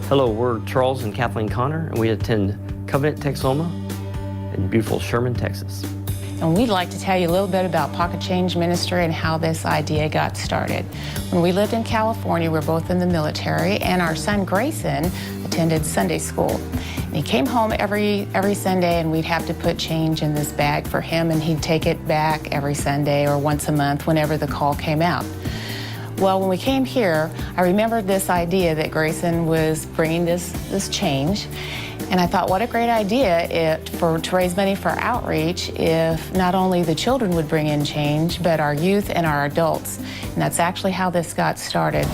Hello, we're Charles and Kathleen Connor, and we attend Covenant Texoma in beautiful Sherman, Texas. And we'd like to tell you a little bit about Pocket Change Ministry and how this idea got started. When we lived in California, we were both in the military, and our son Grayson attended Sunday school. And he came home every Sunday, and we'd have to put change in this bag for him, and he'd take it back every Sunday or once a month whenever the call came out. Well, when we came here, I remembered this idea that Grayson was bringing this change. And I thought, what a great idea to raise money for outreach if not only the children would bring in change, but our youth and our adults. And that's actually how this got started.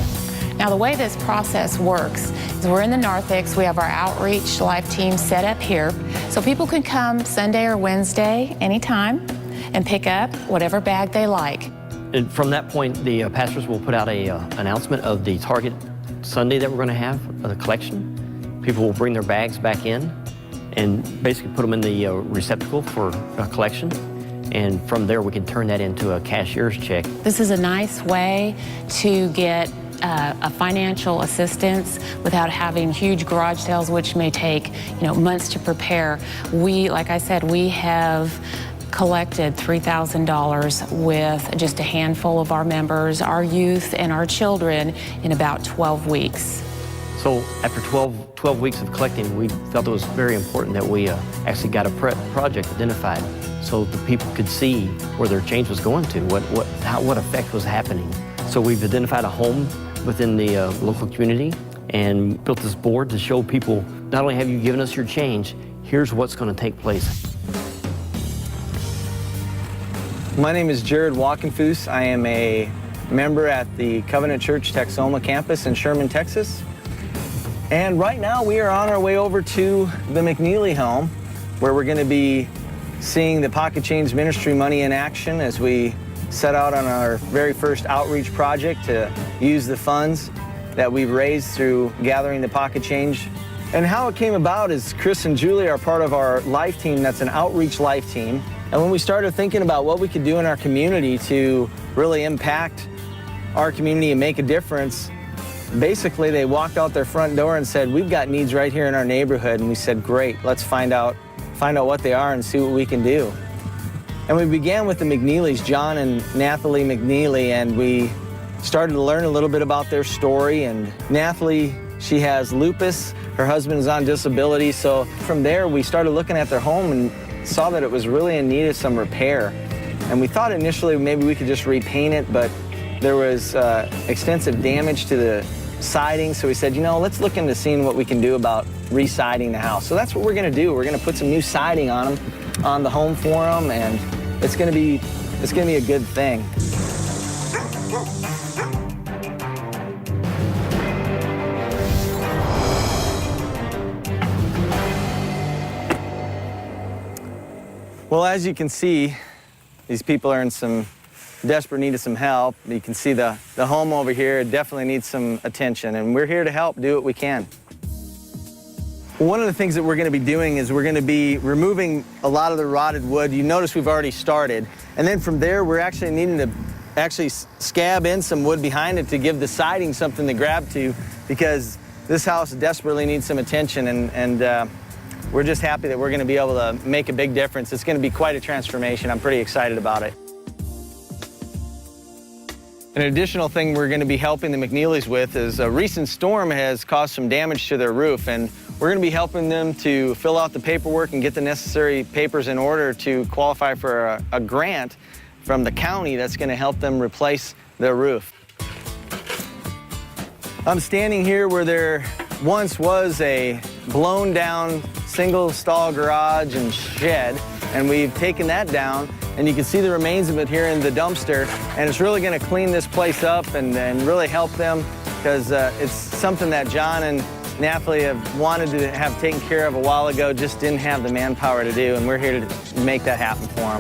Now, the way this process works is we're in the narthex. We have our outreach life team set up here. So people can come Sunday or Wednesday anytime and pick up whatever bag they like. And from that point, the pastors will put out a announcement of the target Sunday that we're going to have, the collection. People will bring their bags back in and basically put them in the receptacle for a collection. And from there, we can turn that into a cashier's check. This is a nice way to get a financial assistance without having huge garage sales, which may take months to prepare. Like I said, we have collected $3,000 with just a handful of our members, our youth, and our children in about 12 weeks. So after 12 weeks of collecting, we felt it was very important that we actually got a project identified so the people could see where their change was going to, what effect was happening. So we've identified a home within the local community and built this board to show people, not only have you given us your change, here's what's going to take place. My name is Jared Walkenfuss. I am a member at the Covenant Church Texoma campus in Sherman, Texas. And right now we are on our way over to the McNeely home, where we're going to be seeing the Pocket Change Ministry money in action as we set out on our very first outreach project to use the funds that we've raised through gathering the Pocket Change. And how it came about is Chris and Julie are part of our life team that's an outreach life team. And when we started thinking about what we could do in our community to really impact our community and make a difference, basically, they walked out their front door and said, we've got needs right here in our neighborhood. And we said, great, let's find out what they are and see what we can do. And we began with the McNeelys, John and Nathalie McNeely, and we started to learn a little bit about their story. And Nathalie, she has lupus. Her husband is on disability. So from there, we started looking at their home and saw that it was really in need of some repair. And we thought initially maybe we could just repaint it, but there was extensive damage to the siding, so we said, let's look into seeing what we can do about re-siding the house. So that's what we're going to do. We're going to put some new siding on the home for them, and it's going to be a good thing. Well, as you can see, these people are in some desperate need of some help. You can see the home over here. It definitely needs some attention, and we're here to help do what we can. One of the things that we're going to be doing is we're going to be removing a lot of the rotted wood. You notice we've already started, and then from there we're actually needing to scab in some wood behind it to give the siding something to grab to, because this house desperately needs some attention, and we're just happy that we're going to be able to make a big difference. It's going to be quite a transformation. I'm pretty excited about it. An additional thing we're going to be helping the McNeelys with is a recent storm has caused some damage to their roof, and we're going to be helping them to fill out the paperwork and get the necessary papers in order to qualify for a grant from the county that's going to help them replace their roof. I'm standing here where there once was a blown down single stall garage and shed, and we've taken that down, and you can see the remains of it here in the dumpster, and it's really going to clean this place up and really help them, because it's something that John and Nathalie have wanted to have taken care of a while ago, just didn't have the manpower to do, and we're here to make that happen for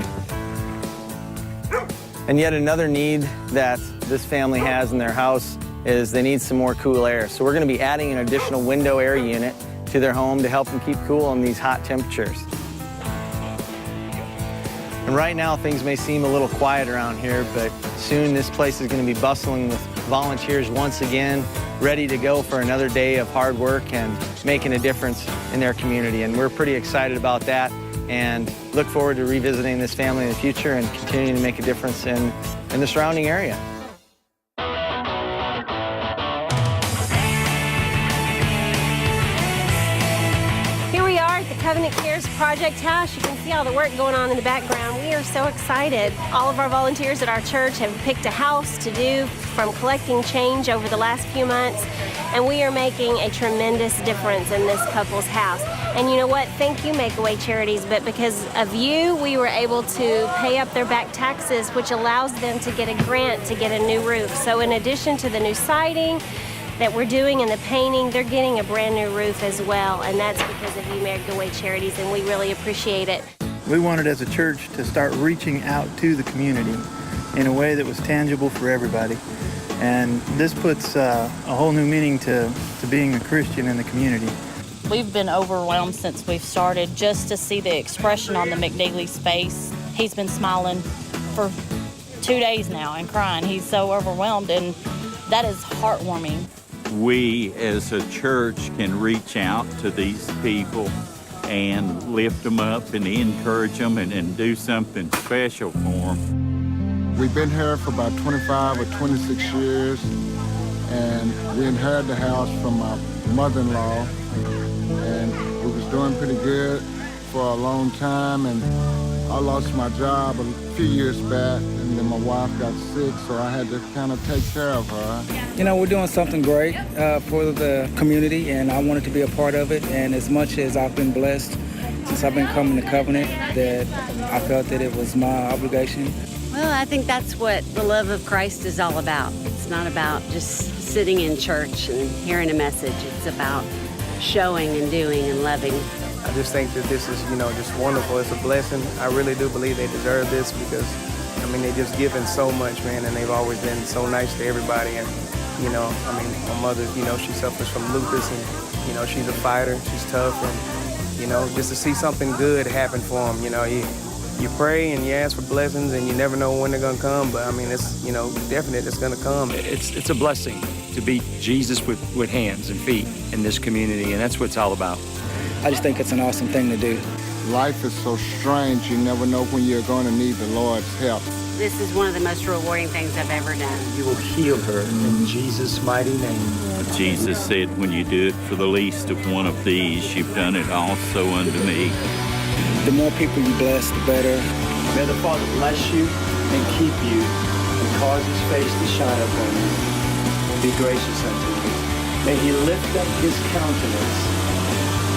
them. And yet another need that this family has in their house is they need some more cool air. So we're going to be adding an additional window air unit to their home to help them keep cool in these hot temperatures. And right now things may seem a little quiet around here, but soon this place is going to be bustling with volunteers once again. ready to go for another day of hard work and making a difference in their community. And we're pretty excited about that and look forward to revisiting this family in the future and continuing to make a difference in the surrounding area. Here we are at the Covenant Cares Project House. You can see all the work going on in the background. We are so excited. All of our volunteers at our church have picked a house to do from collecting change over the last few months, and we are making a tremendous difference in this couple's house. And you know what? Thank you, Makeaway Charities, but because of you, we were able to pay up their back taxes, which allows them to get a grant to get a new roof. So in addition to the new siding that we're doing and the painting, they're getting a brand new roof as well, and that's because of you, Makeaway Charities, and we really appreciate it. We wanted as a church to start reaching out to the community in a way that was tangible for everybody. And this puts a whole new meaning to being a Christian in the community. We've been overwhelmed since we've started just to see the expression on the McNeely's face. He's been smiling for 2 days now and crying. He's so overwhelmed, and that is heartwarming. We as a church can reach out to these people and lift them up and encourage them and do something special for them. We've been here for about 25 or 26 years, and we inherited the house from my mother-in-law, and we was doing pretty good for a long time, and I lost my job a few years back, and then my wife got sick, so I had to kind of take care of her. You know, we're doing something great for the community, and I wanted to be a part of it. And as much as I've been blessed since I've been coming to Covenant, that I felt that it was my obligation. Well, I think that's what the love of Christ is all about. It's not about just sitting in church and hearing a message. It's about showing and doing and loving. I just think that this is, just wonderful. It's a blessing. I really do believe they deserve this because, they've just given so much, man, and they've always been so nice to everybody. And, my mother, she suffers from lupus, and, she's a fighter. She's tough, and, just to see something good happen for them, you pray and you ask for blessings, and you never know when they're going to come, but, it's, definite it's going to come. It's a blessing to be Jesus with hands and feet in this community, and that's what it's all about. I just think it's an awesome thing to do. Life is so strange, you never know when you're going to need the Lord's help. This is one of the most rewarding things I've ever done. You will heal her in Jesus' mighty name. Jesus said, when you do it for the least of one of these, you've done it also unto me. The more people you bless, the better. May the Father bless you and keep you and cause his face to shine upon you. Be gracious unto you. May he lift up his countenance,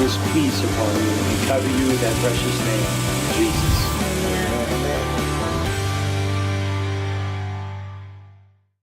his peace upon you, and cover you with that precious name, Jesus.